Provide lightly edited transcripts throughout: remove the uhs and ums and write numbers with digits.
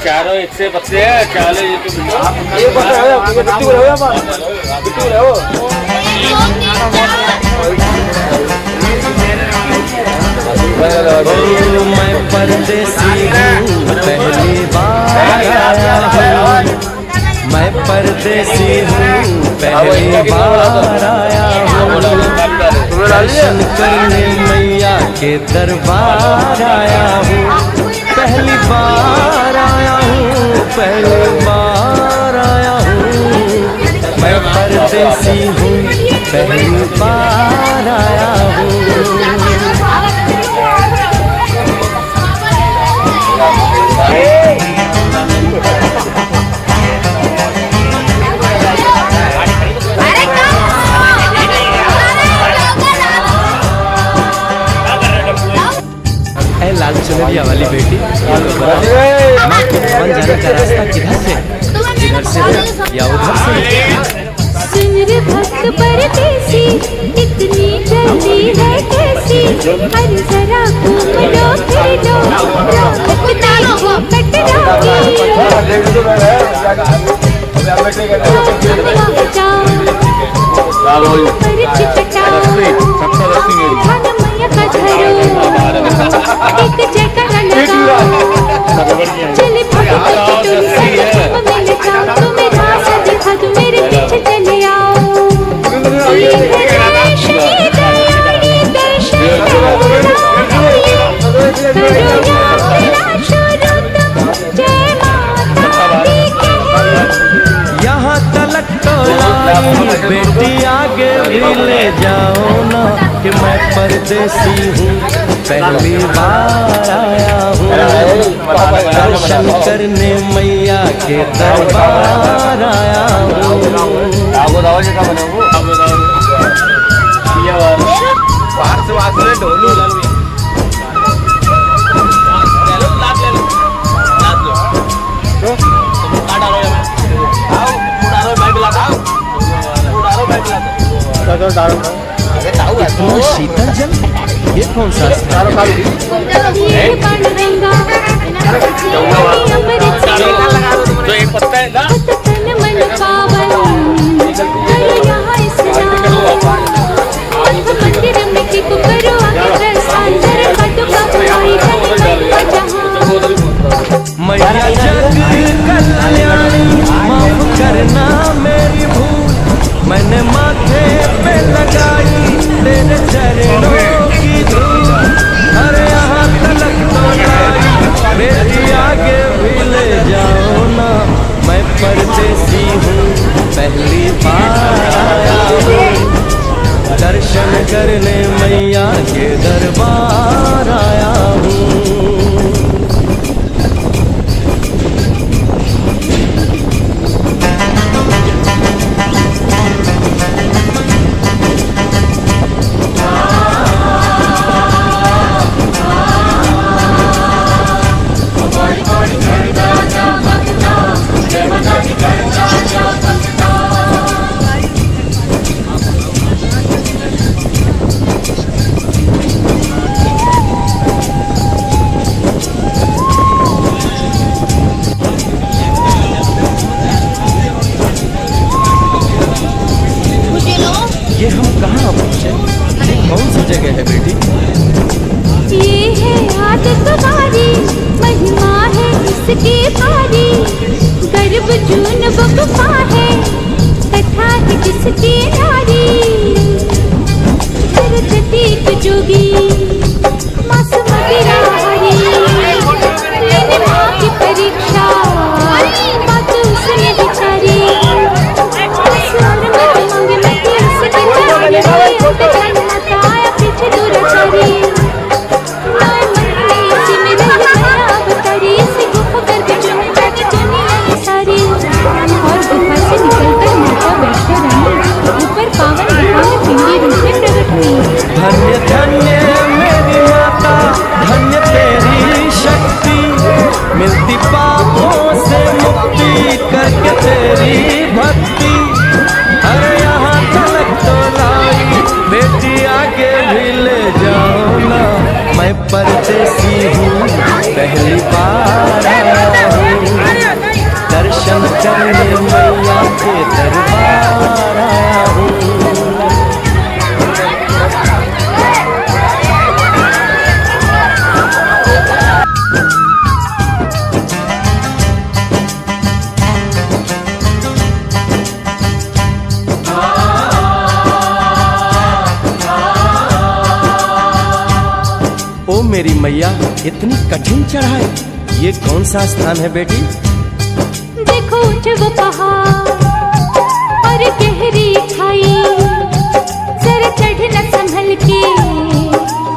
चारों एक से बच्चे हैं, चारों ये मैं परदेसी हूँ पहली बार आया हूँ, मैं परदेसी हूँ पहली बार आया हूँ, दर्शन करने मैया के दरबार आया हूँ, पहली बार आया हूँ, पहली बार आया हूँ, मैं परदेसी हूँ पहली बार आया हूँ। लाल चुनरिया वाली बेटी, माँ के भवन जाने का रास्ता किधर से, इधर से या उधर से? सुन रे भक्त परदेसी, इतनी जल्दी है कैसी, अरे जरा घूम लो फिर लो, यहाँ तलक तो बेटी आगे भी ले जाओ ना, कि मैं परदेसी हूँ पहली बार आया हूँ, दर्शन करने मैया के दरबार आया हूँ। इतना शीतल जल, ये कौन सा स्थान है? जो एक पत्ता है ना, मैया जग कल्याणी माफ करना मेरी भूल, मैंने माथे पे लगाई तेरे चरणों की धूल, अरे यहाँ तलक तो लाई बेटी आगे भी ले जाओ ना, मैं परदेसी हूँ पहली बार आया हूँ, दर्शन करने मैया के दरबार आया हूँ। ये हम कहाँ पहुँचे? ये कौन सी जगह है बेटी? ये है आदत तुम्हारी, महिमा है इसकी भारी, गर्भ जून बगुफा है कथा है जिसकी नारी, सरस्वती जोगी माँ सुमतिरा हरी, मैंने माँ की परीक्षा माँ तो उसने बिचारी, करने मैया के दरबार आया हूँ। ओ मेरी मैया, इतनी कठिन चढ़ाई, ये कौन सा स्थान है बेटी? देखो ऊंचे वो पहाड़ और गहरी खाई, जरा चढ़ना संभल के,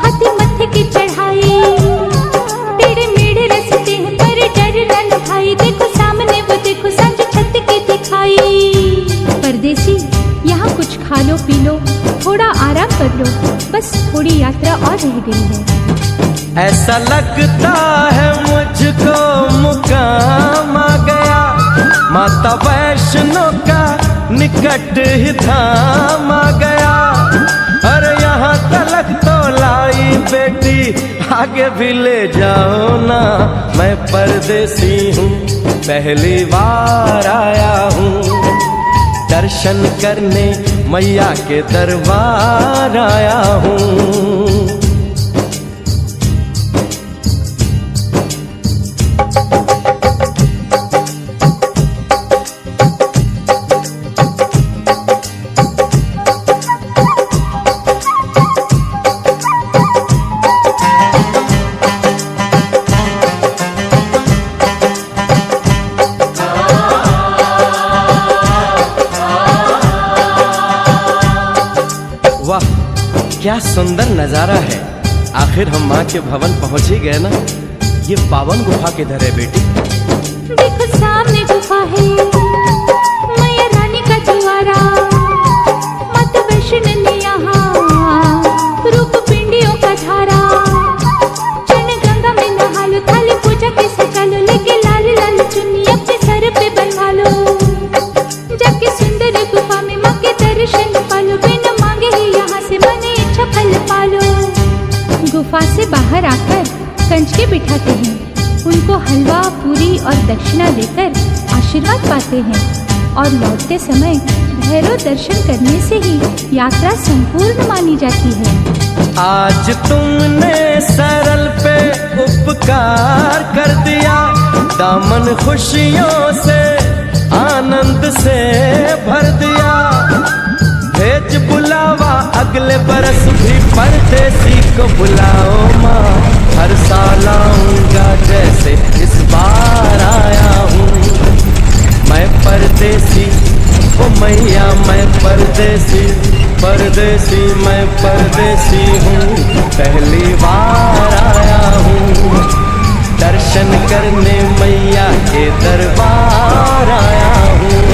हाथी मत्थे की चढ़ाई, टेढ़े मेढ़े रास्ते हैं पर डरना न भाई, देखो सामने वो देखो सांझ छत की दिखाई। परदेसी यहाँ कुछ खा लो पी लो, थोड़ा आराम कर लो, बस थोड़ी यात्रा और रह गई है। ऐसा लगता है मुझको मुकाम आ गया, माता वैष्णो का निकट ही धाम आ गया। अरे यहाँ तलक तो लाई बेटी, आगे भी ले जाओ ना, मैं परदेसी हूँ, पहली बार आया हूँ, दर्शन करने मैया के दरबार आया हूँ। वाह, क्या सुंदर नजारा है। आखिर हम माँ के भवन पहुंच ही गए ना। ये पावन गुफा किधर है बेटी? देखो सामने गुफा है, मैया रानी का द्वारा, माता वैष्णो ने यहाँ रूप पिंडियों का धारा, चरण गंगा में नहा लो, थाली पूजा के सजा लो, लेके लाल लाल चुन्नी अपने सर पे बनवा लो, जाके सुंदर गुफा में माँ के दर्शन पालो, बिना मांगे ही यहाँ से मन इच्छा फल पालो। गुफा से बाहर आकर कंचके बिठाते हैं, उनको हलवा पूरी और दक्षिणा देकर आशीर्वाद पाते हैं, और लौटते समय भैरव दर्शन करने से ही यात्रा संपूर्ण मानी जाती है। आज तुमने सरल पे उपकार कर दिया, दामन खुशियों से आनंद से भर दिया, भेज बुलावा अगले बरस भी परदेसी को बुलाओ माँ, हर साल आऊंगा जैसे इस बार आया हूँ। मैं परदेसी ओ मैया, मैं परदेसी, परदेसी मैं परदेसी हूँ, पहली बार आया हूँ, दर्शन करने मैया के दरबार आया हूँ।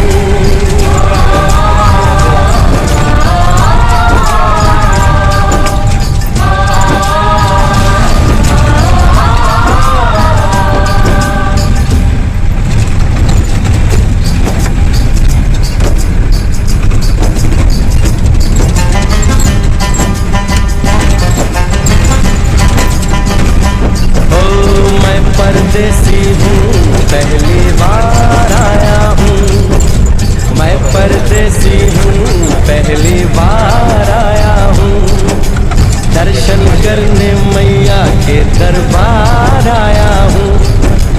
परदेसी हूँ, पहली बार आया हूँ, मैं परदेसी हूँ, पहली बार आया हूँ, दर्शन करने मैया के दरबार आया हूँ,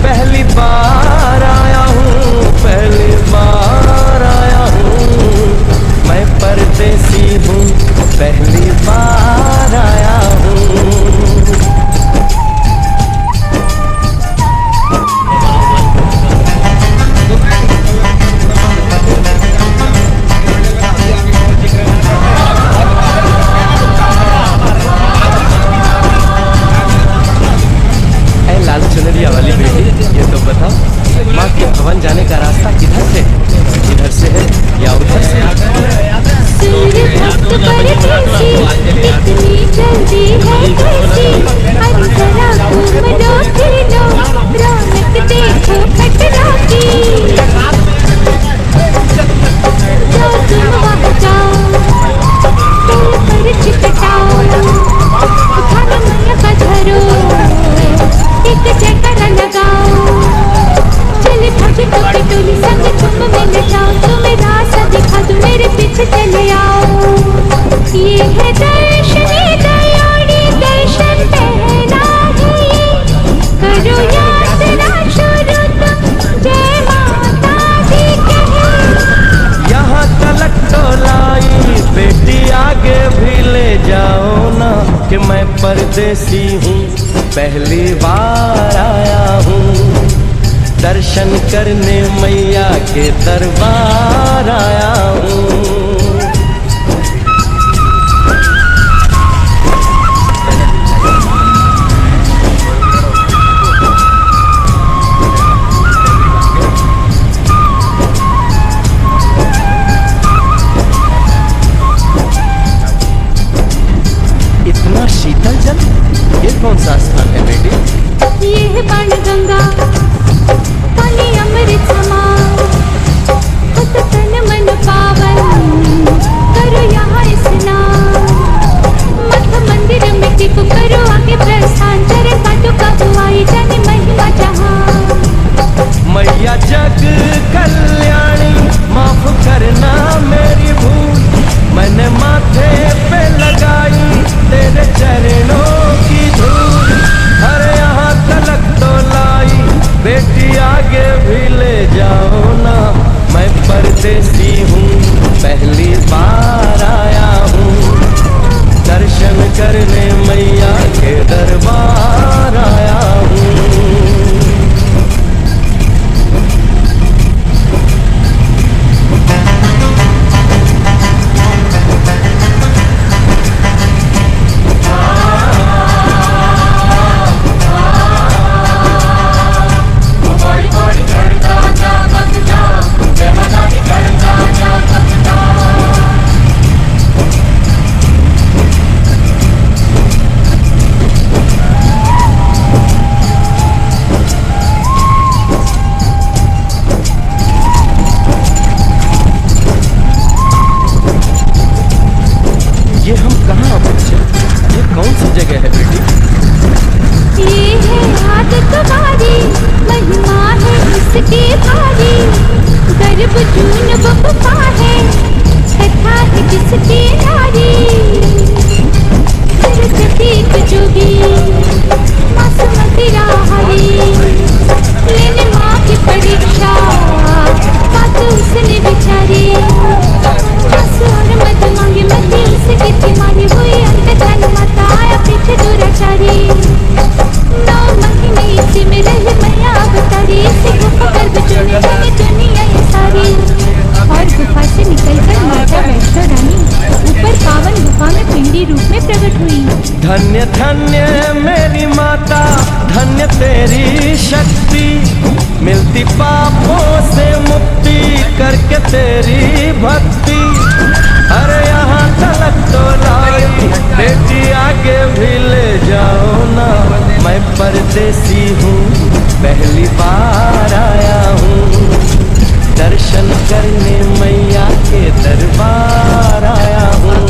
पहली बार आया हूँ, पहली बार आया हूँ, मैं परदेसी हूँ, पहली बार आया हूँ। वाली बेटी, ये तो बताओ, माँ के भवन जाने का रास्ता किधर से है? इधर से है या उधर से? सूर्य भक्त परदेसी परदेसी हूँ, पहली बार आया हूँ, दर्शन करने मैया के दरबार आया हूँ। इतना शीतल जल, ये कौन सा स्थान है बेटी? ये है बाणगंगा, पानी अमृत समान, होत तन मन पावन, करो यहाँ स्नान। मठ मंदिर में टिको, करो आगे प्रस्थान, चरण पादुका धुआई, जाने महिमा जहाँ। मैया जग कल्याणी, माफ करना मेरी भूल, मैंने माथे पे लगाई तेरे चरणों की धूल। अरे यहाँ तलक तो लाई, बेटी आगे भी ले जाओ ना, मैं परदेसी हूँ, पहली बार आया हूँ, दर्शन करने मैया के दरबार आया हूँ। ये हम कहाँ पहुँचे? ये कौन सी जगह है बेटी? ये है आदत तुम्हारी, महिमा है इसकी भारी, गर्भ जून बपा है, कथा है जिसकी नारी। सरस्वती जोगी माँ सुमति राहरी, लेने माँ की परीक्षा, बात उसने बिचारी। आंसू और मत मांगे, मत उसकी तिमारी, हुई अंतर्धान माता, आया पीछे दुराचारी। 9 महीने इसी में रही मैया अवतारी, इसी गुफा गर्भ चुने जाने दुनिया ये सारी। और गुफा से निकलकर माता वैष्णो रानी ऊपर पावन गुफा में पिंडी रूप में प्रकट हुई। धन्य धन्य मेरी माता, धन्य तेरी शक्ति, मिलती पापों से मुक्ति करके तेरी भक्ति। अरे यहाँ तलक तो लाई, बेटी आगे भी ले जाओ ना, मैं परदेसी हूँ, पहली बार आया हूँ, दर्शन करने मैया के दरबार आया हूँ।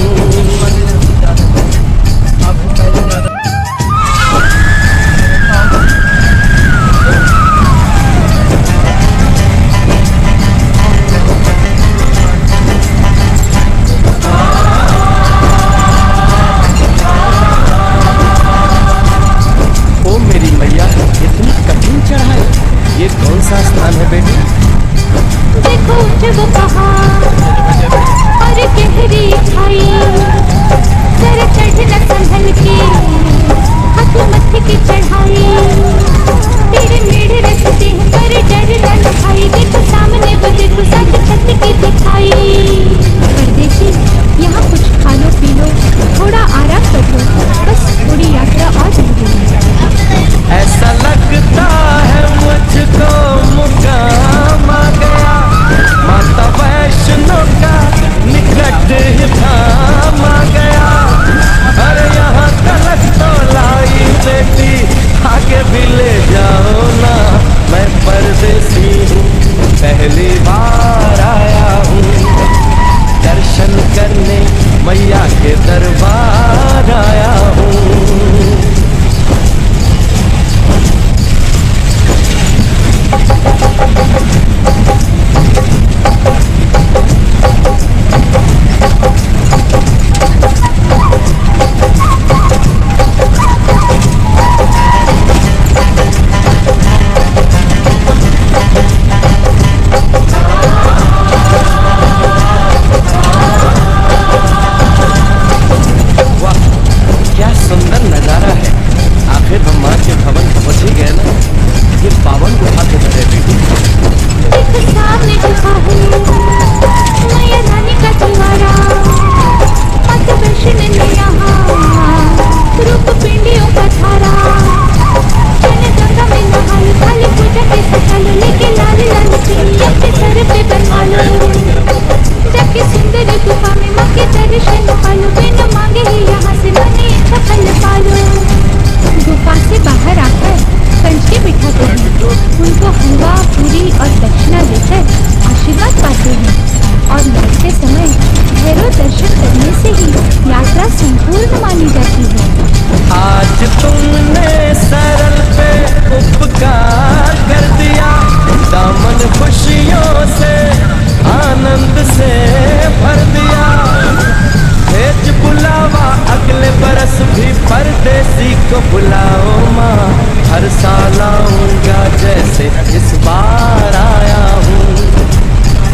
बुलाओ माँ, हर साल आऊंगा जैसे इस बार आया हूँ।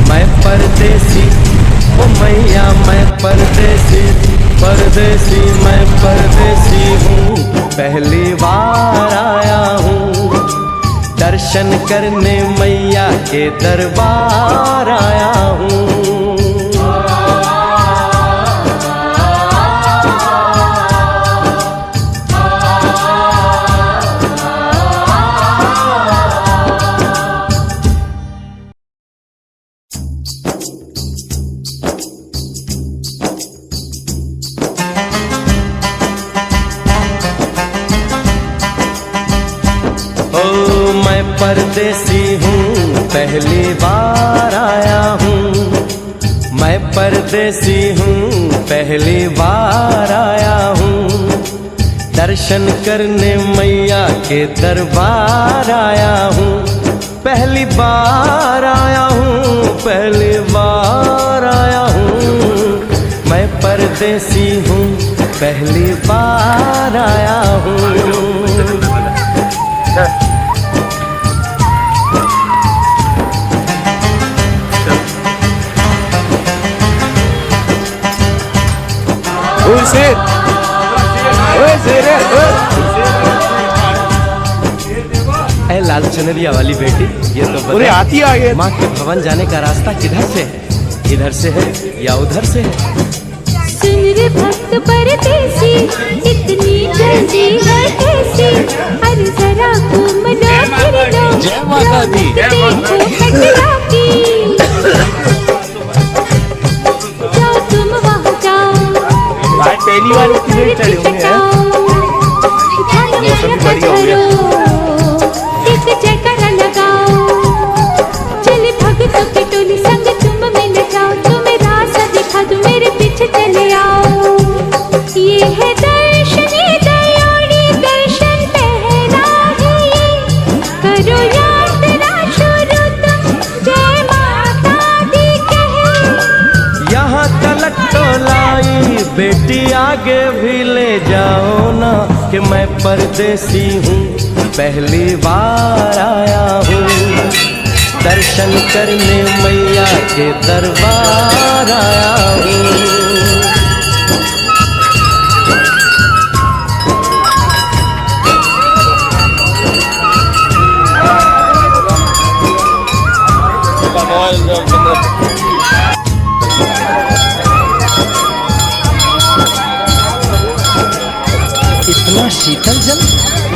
मैं परदेसी, ओ मैया मैं परदेसी, परदेसी मैं परदेसी हूँ, पहली बार आया हूँ। दर्शन करने मैया के दरबार आया हूँ। ओ मैं परदेसी हूँ, पहली बार आया हूँ। मैं परदेसी हूँ, पहली बार आया हूँ। दर्शन करने मैया के दरबार आया हूँ, पहली बार आया हूँ, पहली बार आया हूँ। मैं परदेसी हूँ, पहली बार आया हूँ। ऐ लाल चनरिया वाली बेटी, ये तो बता आती आगे माँ के भवन जाने का रास्ता किधर से है? इधर से है या उधर से है? सुन रे भक्त परदेसी, इतनी जल्दी है कैसी? अरे जरा घूम लो फिर लो, जय माता दी, देखो कटरा की। जाओ तुम वहाँ जाओ, भाई पहली बार किधर चढ़े हुए हैं? मौसम बढ़िया हो गया। एक जयकारा लगाओ, चले भक्तों की टोली संग तुम मिल जाओ। तुम्हें रास्ता दिखा दूं, मेरे पीछे चले आओ। ये है दर्शनी दयाड़ी, दर्शन पहला है ये। करो यात्रा शुरू तुम, जय माता दी कहे। यहाँ तलक तो लाई बेटी, आगे भी ले जाओ ना, कि मैं परदेसी हूँ, पहली बार आया हूँ। दर्शन करने मैया के दरबार आया हूँ। इतना शीतल जल,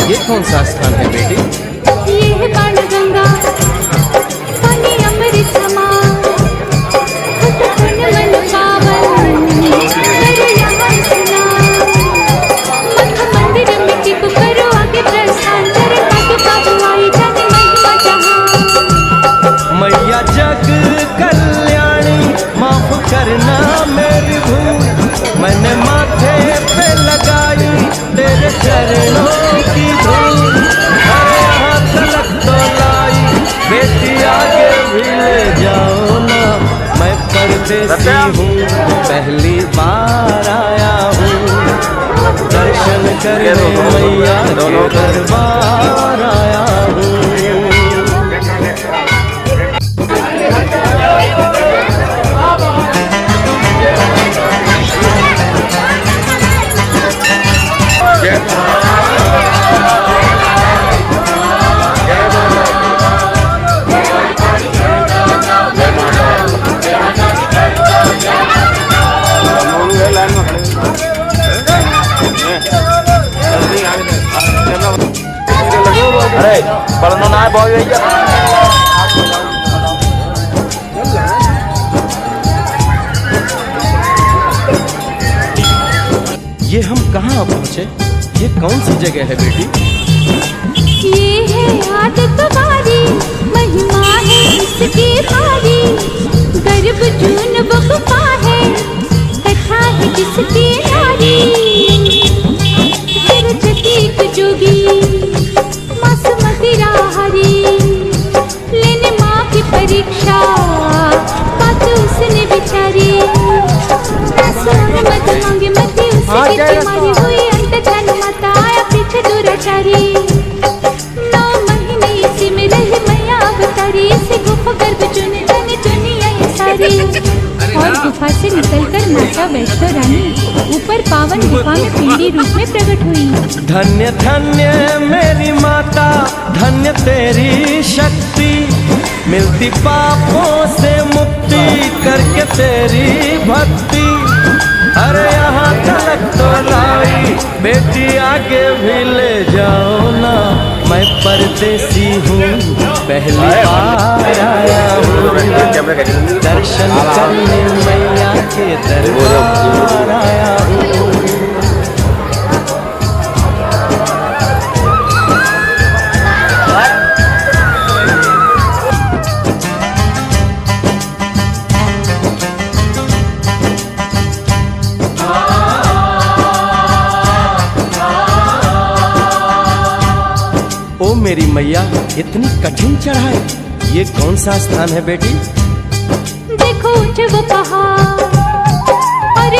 ये कौन सा स्थान है बेटी? ये है बाण गंगा, पानी अमृत समान। तन मन पावन, करो यहाँ स्नान। मठ मंदिर में टिको, करो आगे प्रस्थान। करे पादुका बुआई, जाने महिमा जहाँ। मैया जग कल्याणी, माफ करना मेरी भूल। मैंने माथे पे लगाई तेरे चरणों की धूल। यहाँ तलक तो लाई बेटी, आगे भी ले जाओ ना, मैं परदेसी हूँ, पहली बार आया हूँ। दर्शन करने मैया के दरबार आया हूँ। अरे पढ़ना ना बहुत ये हम कहाँ पहुँचे? ये कौन सी जगह है बेटी? ये है आदत तुम्हारी, महिमा है इसकी भारी। गर्भ जून वो गुफा है, कथा है जिसकी नारी। जतीक जोगी मासुमती राहरी, लेने माँ की परीक्षा बात उसने बिचारी। मत मांगे मत उससे मारी हुई, अंत धन मत आया पीछे दूर ब्रह्मचारी 9 महीने इसी में रही मैया अवतारी इसी गुफा गर्भ चुन जाने दुनिया ये सारी और गुफा से निकलकर माता वैष्णो रानी ऊपर पावन गुफा में पिंडी रूप में प्रकट हुई। धन्य धन्य मेरी माता धन्य तेरी शक्ति मिलती पापों से मुक्ति करके तेरी भक्ति। अरे यहाँ तलक तो लाई बेटी आगे भी ले जाओ ना मैं परदेसी हूँ पहली बार आया हूँ दर्शन करने मैया के दरबार आया हूँ। ओ मेरी मैया इतनी कठिन चढ़ाई ये कौन सा स्थान है बेटी? देखो ऊंचे वो पहाड़ और